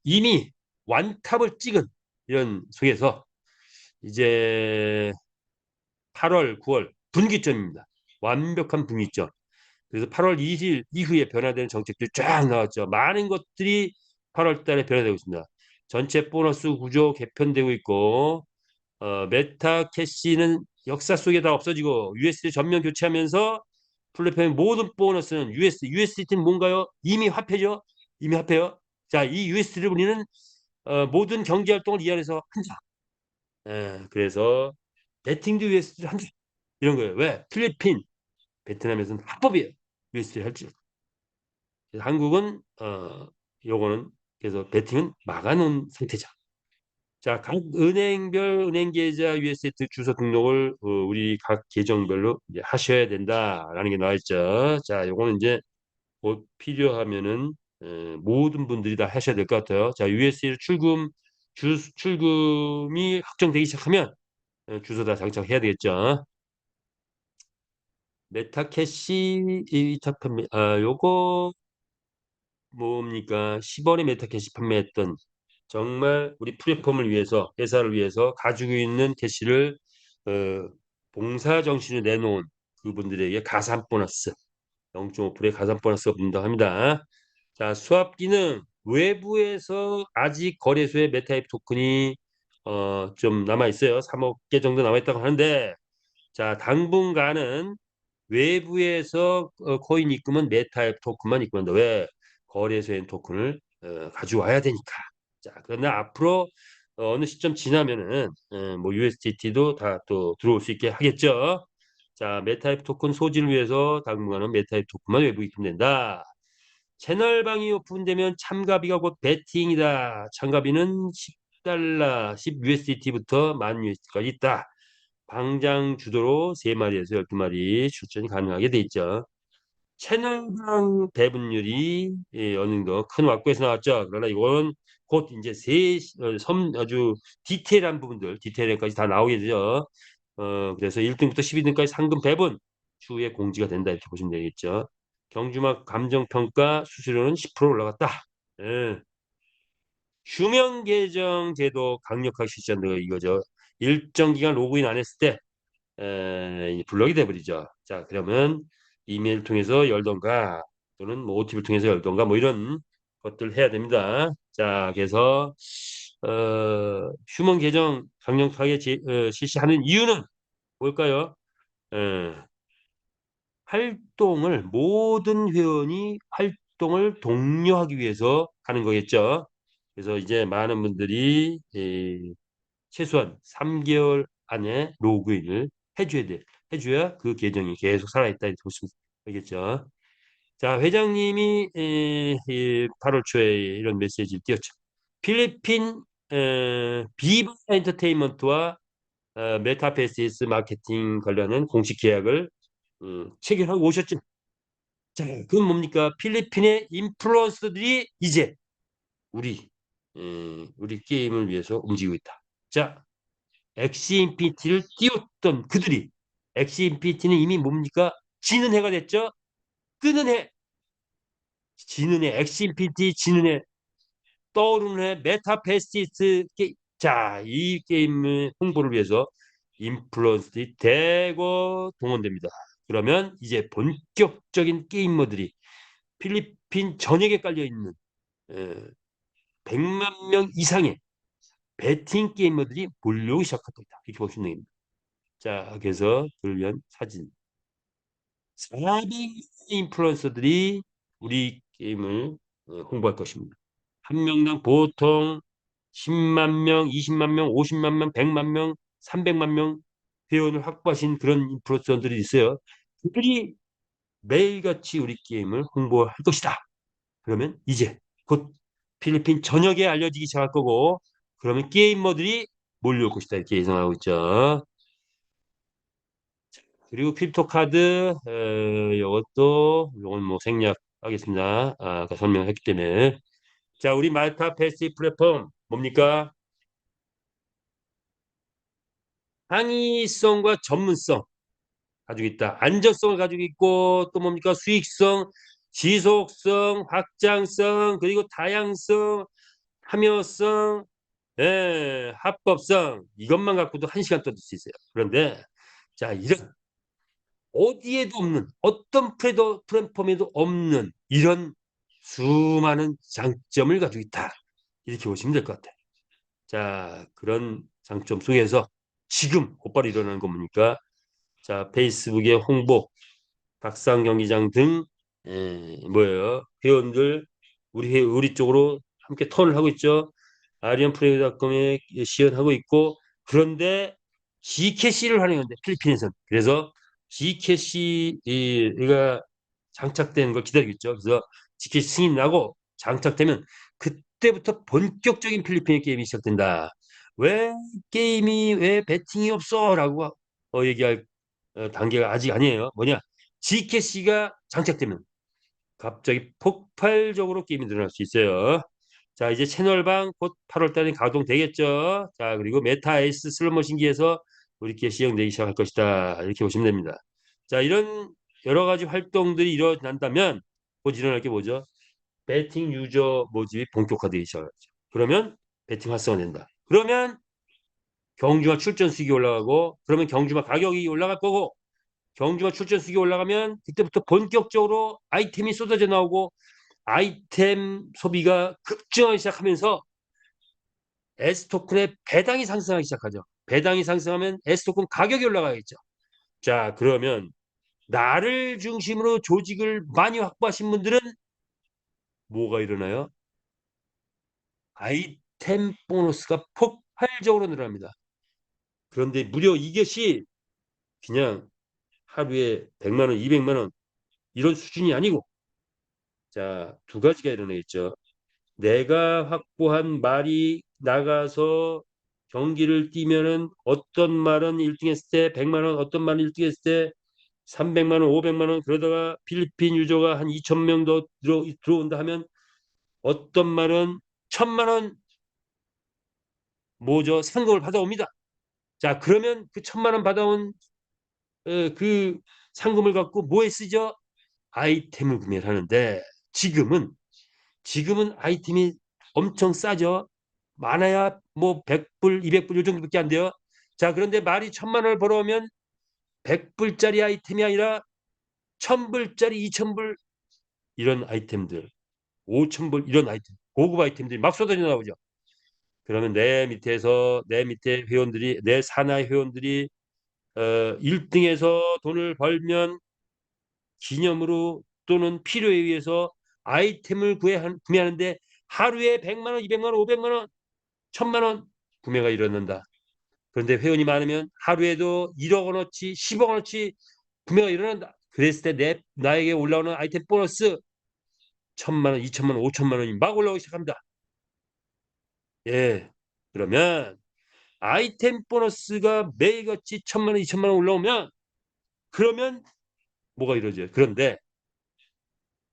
S1: 이미 완탑을 찍은 이런 속에서 이제 8월, 9월 분기점입니다. 완벽한 분기점. 그래서 8월 2일 이후에 변화되는 정책들이 쫙 나왔죠. 많은 것들이 8월 달에 변화되고 있습니다. 전체 보너스 구조 개편되고 있고 메타 캐시는 역사 속에 다 없어지고 USD 전면 교체하면서 플랫폼의 모든 보너스는 USDT는 뭔가요? 이미 화폐죠. 이미 화폐요. 자, 이 USD를 우리는 모든 경제 활동을 이 안에서 한다. 그래서 베팅도 USD를 한다. 이런 거예요. 왜? 필리핀, 베트남에서는 합법이에요. USD 할지. 한국은 요거는 그래서 베팅은 막아놓은 상태죠. 자, 각 은행별 은행 계좌 USDT 주소 등록을 우리 각 계정별로 이제 하셔야 된다라는 게 나와 있죠. 자, 요거는 이제 곧 필요하면은 모든 분들이 다 하셔야 될 것 같아요. 자, USD를 출금이 확정되기 시작하면 주소 다 장착해야 되겠죠. 메타캐시 위탁 판매 요거 뭡니까? 10원에 메타캐시 판매했던 정말 우리 플랫폼을 위해서 회사를 위해서 가지고 있는 캐시를 어, 봉사 정신을 내놓은 그분들에게 가산 보너스 0.5%의 가산 보너스가 분당합니다. 자, 수합 기능 외부에서 아직 거래소에 메타입 토큰이 좀 남아 있어요. 3억 개 정도 남아 있다고 하는데 자, 당분간은 외부에서 코인 입금은 메타앱 토큰만 입금한다. 왜? 거래소에 토큰을 가져와야 되니까. 자, 그러나 앞으로 어느 시점 지나면은 뭐 USDT도 다 또 들어올 수 있게 하겠죠. 자, 메타앱 토큰 소지를 위해서 당분간은 메타앱 토큰만 외부 입금된다. 채널방이 오픈되면 참가비가 곧 베팅이다. 참가비는 10달러, 10USDT부터 10,000USDT까지 있다. 방장 주도로 3마리에서 12마리 출전이 가능하게 돼 있죠. 채널당 배분율이 어느 정도 큰 왁구에서 나왔죠. 그러나 이건 곧 이제 아주 디테일한 부분들, 디테일까지 다 나오게 되죠. 그래서 1등부터 12등까지 상금 배분 추후에 공지가 된다 이렇게 보시면 되겠죠. 경주막 감정평가 수수료는 10% 올라갔다. 예. 휴면 계정 제도 강력하게 실시한다 이거죠. 일정 기간 로그인 안 했을 때 블럭이 돼버리죠. 자, 그러면 이메일 통해서 열던가 또는 뭐 OTP를 통해서 열던가 뭐 이런 것들 해야 됩니다. 자, 그래서 휴먼 계정 강력하게 실시하는 이유는 뭘까요? 에, 활동을 모든 회원이 활동을 독려하기 위해서 하는 거겠죠. 그래서 이제 많은 분들이 최소한 3개월 안에 로그인을 해줘야 돼. 해줘야 그 계정이 계속 살아있다 이렇게 보시면 되겠죠. 자, 회장님이 8월 초에 이런 메시지를 띄웠죠. 필리핀 비바 엔터테인먼트와 메타페시스 마케팅 관련한 공식 계약을 체결하고 오셨죠. 자, 그건 뭡니까? 필리핀의 인플루언서들이 이제 우리 게임을 위해서 움직이고 있다. 자, 엑시 인피니티를 띄웠던 그들이 엑시 인피니티는 이미 뭡니까? 지는 해가 됐죠? 끄는 해, 지는 해, 엑시 인피니티 지는 해, 떠오르는 해, 메타페스티스 게임. 자, 이 게임의 홍보를 위해서 인플루언서들이 대거 동원됩니다. 그러면 이제 본격적인 게이머들이 필리핀 전역에 깔려 있는 100만 명 이상의 베팅 게이머들이 몰려오기 시작할 겁니다. 이렇게 보시면 됩니다. 자, 그래서 그를 위한 사진. 400 인플루언서들이 우리 게임을 홍보할 것입니다. 한 명당 보통 10만 명, 20만 명, 50만 명, 100만 명, 300만 명 회원을 확보하신 그런 인플루언서들이 있어요. 그들이 매일같이 우리 게임을 홍보할 것이다. 그러면 이제 곧 필리핀 전역에 알려지기 시작할 거고 그러면 게이머들이 몰려올 것이다. 이렇게 예상하고 있죠. 그리고 크립토 카드 이것도 이건 뭐 생략하겠습니다. 아까 설명했기 때문에 자 우리 말타 패시브 플랫폼 뭡니까? 항의성과 전문성 가지고 있다. 안정성을 가지고 있고 또 뭡니까? 수익성, 지속성, 확장성 그리고 다양성, 참여성, 합법성 이것만 갖고도 1시간 떠들 수 있어요. 그런데 자 이런 어디에도 없는 어떤 플랫폼에도 없는 이런 수많은 장점을 가지고 있다. 이렇게 보시면 될 것 같아요. 자, 그런 장점 속에서 지금 곧바로 일어나는 거 뭡니까? 자, 페이스북의 홍보, 박상 경기장 등 뭐예요? 회원들 우리 쪽으로 함께 턴을 하고 있죠. 아리안 프레이닷컴에 시연하고 있고 그런데 GCash를 활용하는데 필리핀에서는 그래서 GCash가 장착되는 걸 기다리겠죠. 그래서 GCash 승인 나고 장착되면 그때부터 본격적인 필리핀의 게임이 시작된다. 왜 게임이 왜 배팅이 없어라고 얘기할 단계가 아직 아니에요. 뭐냐? GCash가 장착되면 갑자기 폭발적으로 게임이 늘어날 수 있어요. 자, 이제 채널방 곧 8월 달에 가동되겠죠. 자, 그리고 메타 에이스 슬롯머신기에서 우리께 시행되기 시작할 것이다. 이렇게 보시면 됩니다. 자, 이런 여러 가지 활동들이 일어난다면 곧 일어날 게 뭐죠? 배팅 유저 모집이 본격화되기 시작하죠. 그러면 배팅 활성화된다. 그러면 경주마 출전 수익이 올라가고 그러면 경주마 가격이 올라갈 거고 경주마 출전 수익이 올라가면 그때부터 본격적으로 아이템이 쏟아져 나오고 아이템 소비가 급증하기 시작하면서 S토큰의 배당이 상승하기 시작하죠. 배당이 상승하면 S토큰 가격이 올라가겠죠. 자, 그러면 나를 중심으로 조직을 많이 확보하신 분들은 뭐가 일어나요? 아이템 보너스가 폭발적으로 늘어납니다. 그런데 무려 이것이 그냥 하루에 100만 원, 200만 원 이런 수준이 아니고 자, 두 가지가 일어나겠죠. 내가 확보한 말이 나가서 경기를 뛰면은 어떤 말은 1등 했을 때 100만 원, 어떤 말은 1등 했을 때 300만 원, 500만 원 그러다가 필리핀 유저가 한 2천 명 더 들어온다 하면 어떤 말은 1,000만 원 뭐죠? 상금을 받아옵니다. 자, 그러면 그 1,000만 원 받아온 그 상금을 갖고 뭐에 쓰죠? 아이템을 구매를 하는데 지금은 아이템이 엄청 싸죠. 많아야 뭐 100불, 200불 이 정도밖에 안 돼요. 자, 그런데 말이 1,000만 원을 벌어오면 100불짜리 아이템이 아니라 1,000불짜리 2,000불 이런 아이템들, 5,000불 이런 아이템, 고급 아이템들이 막 쏟아져 나오죠. 그러면 내 밑에 회원들이 내 산하 회원들이 1등에서 돈을 벌면 기념으로 또는 필요에 의해서 아이템을 구매하는데 하루에 100만 원, 200만 원, 500만 원, 1,000만 원 구매가 일어난다. 그런데 회원이 많으면 하루에도 1억 원어치, 10억 원어치 구매가 일어난다. 그랬을 때 나에게 올라오는 아이템 보너스 1,000만 원, 2천만 원, 5천만 원이 막 올라오기 시작합니다. 예. 그러면 아이템 보너스가 매일같이 1,000만 원, 2천만 원 올라오면 그러면 뭐가 이루어져요? 그런데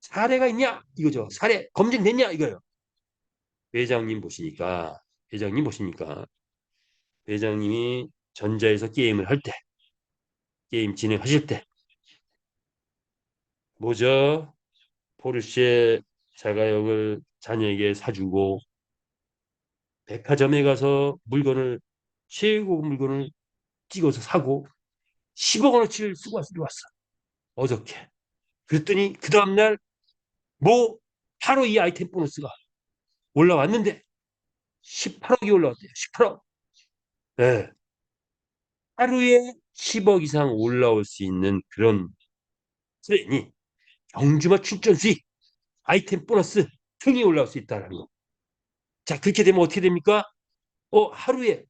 S1: 사례가 있냐? 이거죠. 사례 검증됐냐? 이거예요. 회장님 보시니까 회장님 보시니까 회장님이 전자에서 게임을 할 때, 게임 진행하실 때 뭐죠? 포르쉐 자가용을 자녀에게 사주고 백화점에 가서 물건을 최고급 물건을 찍어서 사고 10억 원어치를 쓰고 왔어. 어저께. 그랬더니 그 다음날 뭐 바로 이 아이템 보너스가 올라왔는데 18억이 올라왔대요. 18억. 네. 하루에 10억 이상 올라올 수 있는 그런 트레인이 경주마 출전 수익, 아이템 보너스 등이 올라올 수 있다는 거. 자, 그렇게 되면 어떻게 됩니까? 하루에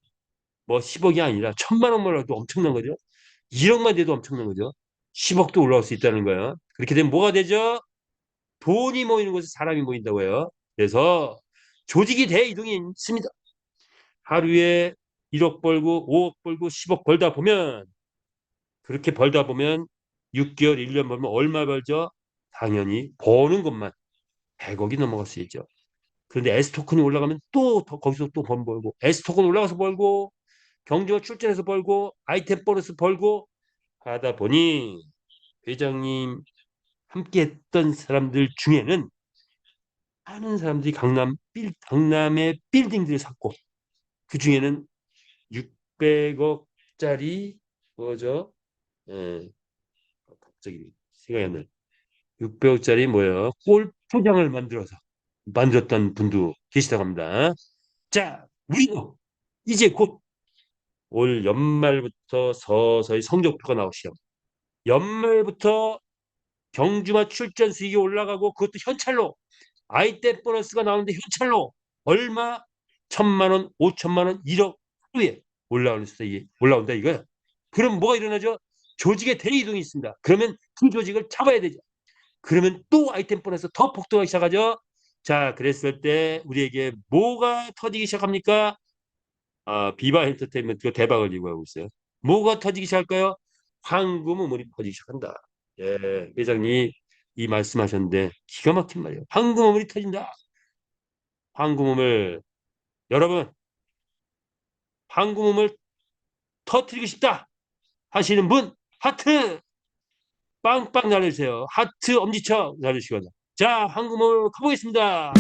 S1: 뭐 10억이 아니라 1,000만 원만 올라도 엄청난 거죠. 1억만 돼도 엄청난 거죠. 10억도 올라올 수 있다는 거예요. 그렇게 되면 뭐가 되죠? 돈이 모이는 곳에 사람이 모인다고 해요. 그래서 조직이 대이동이 있습니다. 하루에 1억 벌고 5억 벌고 10억 벌다 보면 그렇게 벌다 보면 6개월, 1년 벌면 얼마 벌죠? 당연히 버는 것만 100억이 넘어갈 수 있죠. 그런데 S토큰이 올라가면 또 거기서 또 번 벌고 S토큰 올라가서 벌고 경주가 출전해서 벌고 아이템 보너스 벌고 하다 보니 회장님 함께 했던 사람들 중에는 많은 사람들이 강남의 빌딩들을 샀고 그 중에는 600억짜리 뭐죠? 예, 갑자기 생각이 안 나요. 600억짜리 뭐예요? 골프장을 만들었던 분도 계시다고 합니다. 자, 우리도 이제 곧 올 연말부터 서서히 성적표가 나오기 시작. 연말부터 경주마 출전 수익이 올라가고 그것도 현찰로 아이템 보너스가 나오는데 현찰로 얼마? 1,000만 원, 5천만 원, 1억 하루에 올라온다 이거야. 그럼 뭐가 일어나죠? 조직의 대이동이 있습니다. 그러면 그 조직을 잡아야 되죠. 그러면 또 아이템 보너스 더 폭등하기 시작하죠. 자, 그랬을 때 우리에게 뭐가 터지기 시작합니까? 비바 엔터테인먼트가 대박을 이루고 있어요. 뭐가 터지기 시작할까요? 황금 우물이 터지기 시작한다. 예, 회장님 이 말씀하셨는데 기가 막힌 말이에요. 황금 우물이 터진다. 황금 우물 여러분 황금 우물 터트리고 싶다 하시는 분 하트 빵빵 날려주세요. 하트 엄지척 날려주시거나. 자, 황금 우물 가보겠습니다.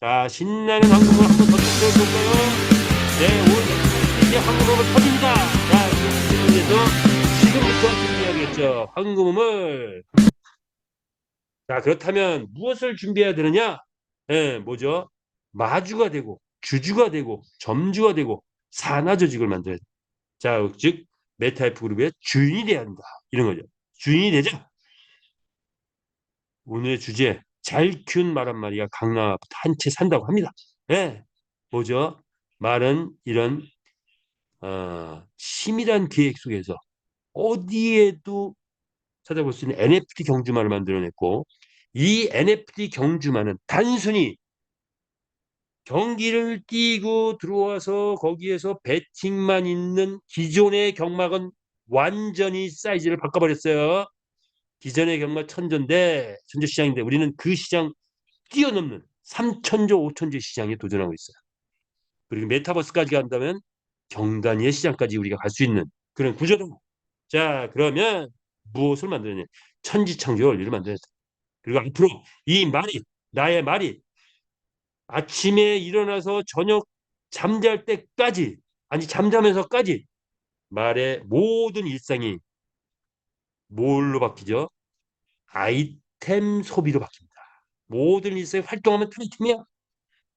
S1: 자, 신나는 황금을 한번 더 터뜨려볼까요? 네, 오늘 이제 황금음을 터집니다. 자, 그렇기 위해서 지금부터 준비해야겠죠. 황금음을. 자, 그렇다면 무엇을 준비해야 되느냐? 예, 뭐죠? 마주가 되고, 주주가 되고, 점주가 되고, 산하조직을 만들어야 돼. 자, 즉, 메타F 그룹의 주인이 돼야 한다. 이런 거죠. 주인이 되자. 오늘의 주제, 잘 키운 말 한마리가 강남아파트 한 채 산다고 합니다. 예, 뭐죠? 말은 이런 치밀한 계획 속에서 어디에도 찾아볼 수 있는 NFT 경주만을 만들어냈고 이 NFT 경주만은 단순히 경기를 뛰고 들어와서 거기에서 배팅만 있는 기존의 경막은 완전히 사이즈를 바꿔버렸어요. 기존의 경막 천조 시장인데 우리는 그 시장 뛰어넘는 3천조, 5천조 시장에 도전하고 있어요. 그리고 메타버스까지 간다면 경단위의 시장까지 우리가 갈 수 있는 그런 구조다. 자, 그러면 무엇을 만드느냐? 천지창조 원리를 만들어야 돼. 그리고 앞으로 이 말이 나의 말이 아침에 일어나서 저녁 잠잘 때까지 아니 잠자면서까지 말의 모든 일상이 뭘로 바뀌죠? 아이템 소비로 바뀝니다. 모든 일상이 활동하면 아이템이야.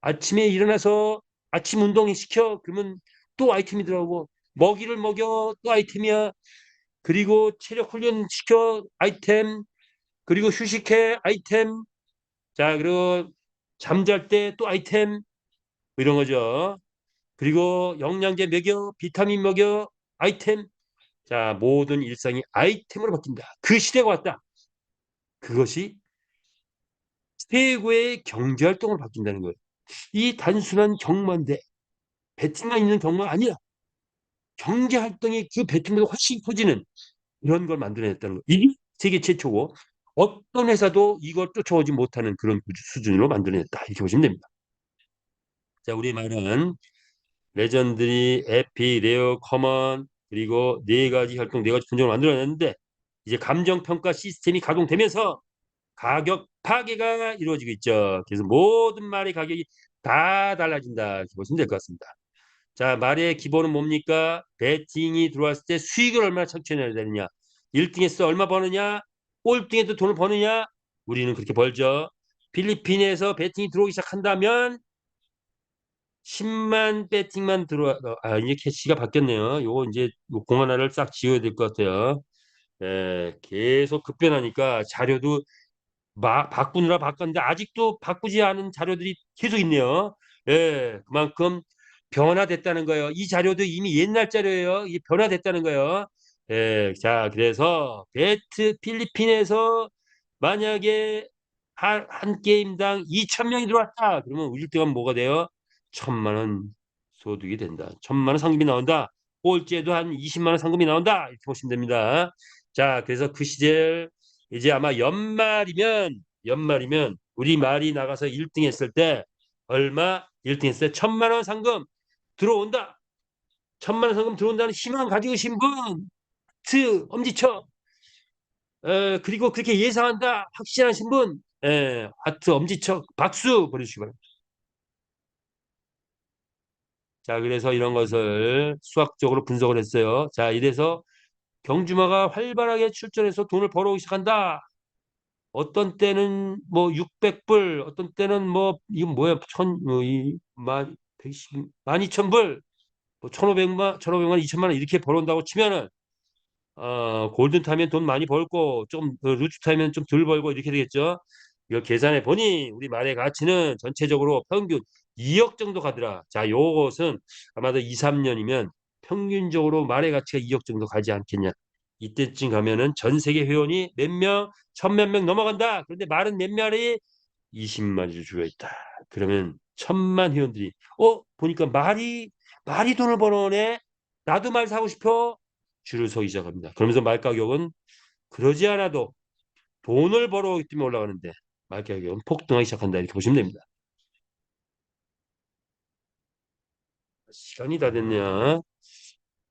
S1: 아침에 일어나서 아침 운동 시켜 그러면 또 아이템이 들어가고 먹이를 먹여 또 아이템이야. 그리고 체력 훈련 시켜 아이템 그리고 휴식해 아이템 자 그리고 잠잘 때 또 아이템 뭐 이런 거죠. 그리고 영양제 먹여 비타민 먹여 아이템 자 모든 일상이 아이템으로 바뀐다. 그 시대가 왔다. 그것이 최고의 경제활동으로 바뀐다는 거예요. 이 단순한 경마인데 배팅만 있는 경마가 아니야. 경제활동이 그 배팅보다 훨씬 커지는 이런 걸 만들어냈다는 거. 이게 세계 최초고 어떤 회사도 이걸 쫓아오지 못하는 그런 수준으로 만들어냈다. 이렇게 보시면 됩니다. 자, 우리 말은 레전드리, 에피, 레어, 커먼 그리고 네 가지 활동, 네 가지 품종을 만들어냈는데 이제 감정평가 시스템이 가동되면서 가격 파괴가 이루어지고 있죠. 그래서 모든 말의 가격이 다 달라진다. 이렇게 보시면 될 것 같습니다. 자, 말의 기본은 뭡니까? 배팅이 들어왔을 때 수익을 얼마나 창출해야 되느냐? 1등에서 얼마 버느냐? 꼴등에도 돈을 버느냐? 우리는 그렇게 벌죠. 필리핀에서 배팅이 들어오기 시작한다면 10만 배팅만 들어와 이제 캐시가 바뀌었네요. 요거 이제 공 하나를 싹 지워야 될 것 같아요. 계속 급변하니까 자료도 바꾸느라 바꿨는데 아직도 바꾸지 않은 자료들이 계속 있네요. 그만큼 변화됐다는 거예요. 이 자료도 이미 옛날 자료예요. 이게 변화됐다는 거예요. 자, 그래서 필리핀에서 만약에 한 게임당 2천 명이 들어왔다. 그러면 우리 때가 뭐가 돼요? 1,000만 원 소득이 된다. 1,000만 원 상금이 나온다. 꼴찌에도 한 20만 원 상금이 나온다. 이렇게 보시면 됩니다. 자, 그래서 그 시절 이제 아마 연말이면 우리 말이 나가서 1등 했을 때 얼마 1등 했을 때 1,000만 원 상금 들어온다. 1,000만 원 상금 들어온다는 희망 가지고 계신 분, 엄지척. 그리고 그렇게 예상한다 확신하신 분, 하트 엄지척 박수 보내주시기 바랍니다. 자, 그래서 이런 것을 수학적으로 분석을 했어요. 자, 이래서 경주마가 활발하게 출전해서 돈을 벌어오기 시작한다. 어떤 때는 뭐 600불, 어떤 때는 뭐 이건 뭐야? 뭐이만 120, 12,000불, 뭐 1,500만, 2천만 원 이렇게 벌어온다고 치면은 골든 타면 돈 많이 벌고 좀 루트 타면 좀 덜 벌고 이렇게 되겠죠. 이거 계산해 보니 우리 말의 가치는 전체적으로 평균 2억 정도 가더라. 자, 요것은 아마도 2, 3년이면 평균적으로 말의 가치가 2억 정도 가지 않겠냐. 이때쯤 가면은 전 세계 회원이 몇 명, 천몇 명 넘어간다. 그런데 말은 몇 마리? 20마리를 줄여 있다. 그러면 천만 회원들이 보니까 말이 돈을 벌어오네. 나도 말 사고 싶어. 줄을 서기 시작합니다. 그러면서 말 가격은 그러지 않아도 돈을 벌어오기 때문에 올라가는데 말 가격은 폭등하기 시작한다. 이렇게 보시면 됩니다. 시간이 다 됐네요.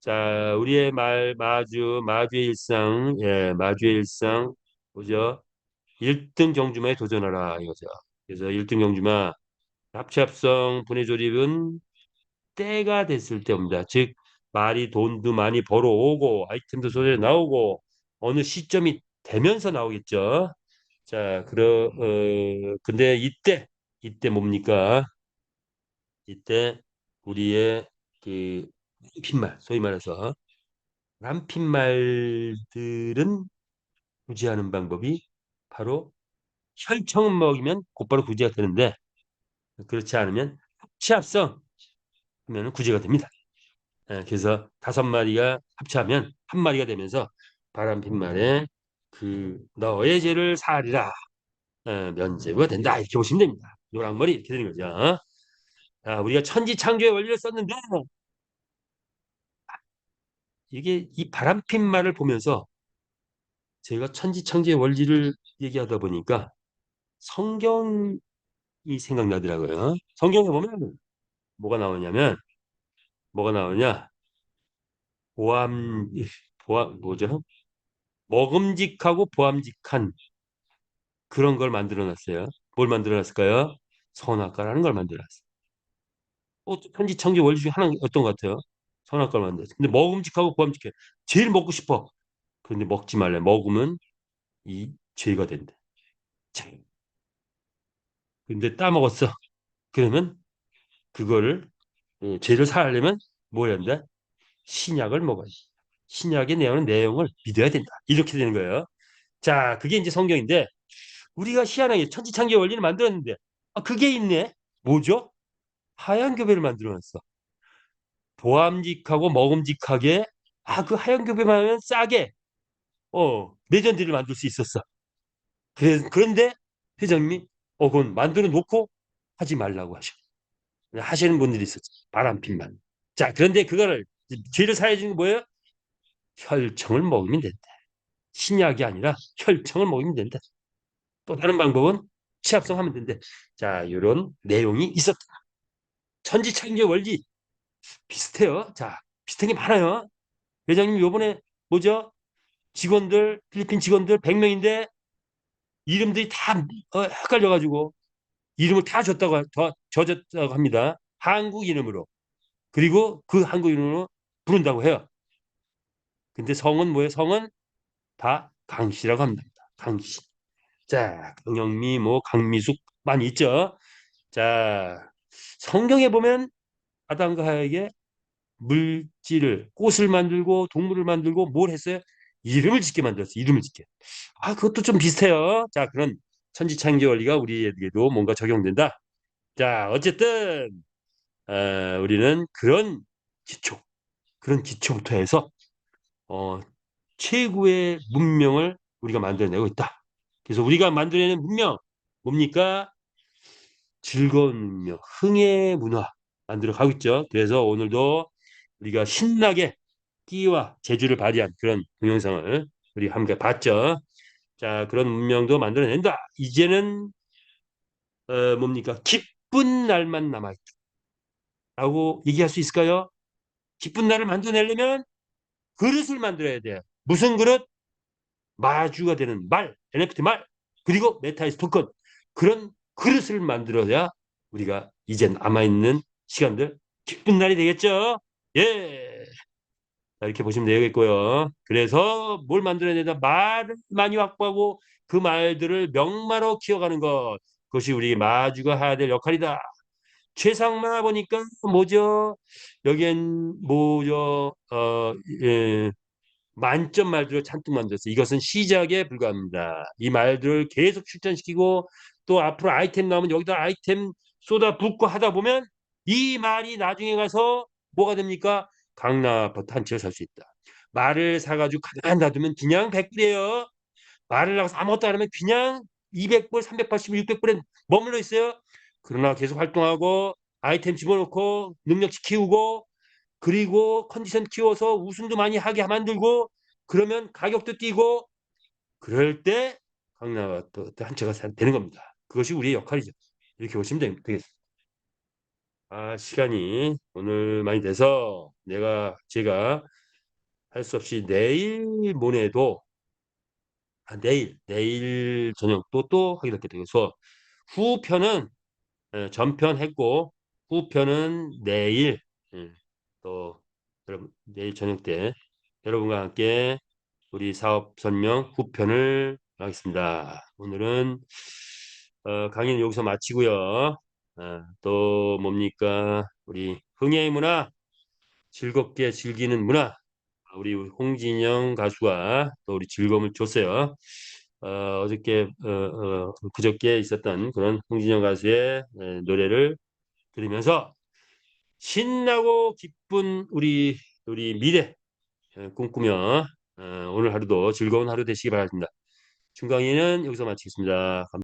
S1: 자, 우리의 마주의 일상, 예, 마주의 일상, 보죠. 1등 경주마에 도전하라 이거죠. 그래서 1등 경주마 합체합성 분해 조립은 때가 됐을 때 옵니다. 즉 말이 돈도 많이 벌어오고 아이템도 소재 나오고 어느 시점이 되면서 나오겠죠. 자, 근데 이때 뭡니까? 이때 우리의 그 란핏말, 소위 말해서 란핏말들은 구제하는 방법이 바로 혈청을 먹이면 곧바로 구제가 되는데 그렇지 않으면 합치합성 하면 구제가 됩니다. 예, 그래서 5마리가 합체하면 한 마리가 되면서 바람핀말에 그 너의 죄를 사하리라 면제부가 된다 이렇게 보시면 됩니다. 노랑머리 이렇게 되는 거죠. 자, 우리가 천지창조의 원리를 썼는데 이게 이 바람핀말을 보면서 제가 천지창조의 원리를 얘기하다 보니까 성경이 생각나더라고요. 성경에 보면 뭐가 나오냐면 뭐가 나오냐 보암 보암 뭐죠? 먹음직하고 보암직한 그런 걸 만들어 놨어요. 뭘 만들어 놨을까요? 선악과라는 걸 만들어 놨어요. 편지 창조 원리 중에 하나 어떤 것 같아요? 선악과를 만들었어요. 근데 먹음직하고 보암직해. 제일 먹고 싶어. 그런데 먹지 말래. 먹으면 이 죄가 된대. 자, 근데 따먹었어. 그러면 그거를 죄를 사하려면 뭐 해야 된다? 신약을 먹어야지. 신약에 내용하는 내용을 믿어야 된다. 이렇게 되는 거예요. 자, 그게 이제 성경인데 우리가 희한하게 천지창조 원리를 만들었는데 그게 있네. 뭐죠? 하얀 교배를 만들어 놨어. 보암직하고 먹음직하게 그 하얀 교배만 하면 싸게 레전드를 만들 수 있었어. 그런데 회장님이 그건 만들어 놓고 하지 말라고 하시는 분들이 있었죠. 바람핀만. 자, 그런데 그거를 죄를 사해 주는 게 뭐예요? 혈청을 먹으면 된다. 신약이 아니라 혈청을 먹으면 된다. 또 다른 방법은 취합성하면 된대. 자, 이런 내용이 있었다. 천지창조 원리 비슷해요. 자, 비슷한 게 많아요. 회장님 요번에 뭐죠? 필리핀 직원들 100명인데 이름들이 다 헷갈려가지고 이름을 다 줬다고 합니다. 한국 이름으로. 그리고 그 한국 이름으로 부른다고 해요. 근데 성은 뭐예요? 성은 다 강씨라고 합니다. 강씨. 자, 강영미, 뭐 강미숙 많이 있죠. 자, 성경에 보면 아담과 하에게 물질을 꽃을 만들고 동물을 만들고 뭘 했어요? 이름을 짓게 만들었어요. 이름을 짓게. 그것도 좀 비슷해요. 자, 그런 천지창조 원리가 우리에게도 뭔가 적용된다. 자, 어쨌든 우리는 그런 기초부터 해서 어, 최고의 문명을 우리가 만들어내고 있다. 그래서 우리가 만들어내는 문명 뭡니까? 즐거운 문명, 흥의 문화 만들어 가고 있죠. 그래서 오늘도 우리가 신나게 끼와 재주를 발휘한 그런 동영상을 우리 함께 봤죠. 자, 그런 문명도 만들어낸다. 이제는 뭡니까? 기쁜 날만 남아있다라고 얘기할 수 있을까요? 기쁜 날을 만들어내려면 그릇을 만들어야 돼요. 무슨 그릇? 마주가 되는 말, NFT 말, 그리고 메타이스 토큰 그런 그릇을 만들어야 우리가 이제 남아있는 시간들 기쁜 날이 되겠죠? 예. 자, 이렇게 보시면 되겠고요. 그래서 뭘 만들어야 된다? 말을 많이 확보하고 그 말들을 명마로 키워가는 것. 그것이 우리 마주가 해야 될 역할이다. 최상마 보니까 뭐죠? 여기엔 뭐죠? 예, 만점 말들을 잔뜩 만들었어요. 이것은 시작에 불과합니다. 이 말들을 계속 출전시키고 또 앞으로 아이템 나오면 여기다 아이템 쏟아 붓고 하다 보면 이 말이 나중에 가서 뭐가 됩니까? 강남아파트 한 채를 살 수 있다. 말을 사가지고 가만 놔두면 그냥 100불이에요. 말을 나가서 아무것도 안 하면 그냥 200불, 380불, 600불에 머물러 있어요. 그러나 계속 활동하고 아이템 집어넣고 능력치 키우고 그리고 컨디션 키워서 우승도 많이 하게 만들고 그러면 가격도 뛰고 그럴 때 강남아 또한 채가 되는 겁니다. 그것이 우리의 역할이죠. 이렇게 보시면 되겠습니다. 아, 시간이 오늘 많이 돼서 제가 할 수 없이 내일 모레도 내일 저녁 또 하게 될게 되어서 후편은 전편 했고 후편은 내일 또 여러분 내일 저녁 때 여러분과 함께 우리 사업 설명 후편을 하겠습니다. 오늘은 강의는 여기서 마치고요. 또 뭡니까? 우리 흥의 문화, 즐겁게 즐기는 문화, 우리 홍진영 가수가 또 우리 즐거움을 줬어요. 어저께 그저께 있었던 그런 홍진영 가수의 노래를 들으면서 신나고 기쁜 우리 미래 꿈꾸며 오늘 하루도 즐거운 하루 되시기 바랍니다. 중강의는 여기서 마치겠습니다.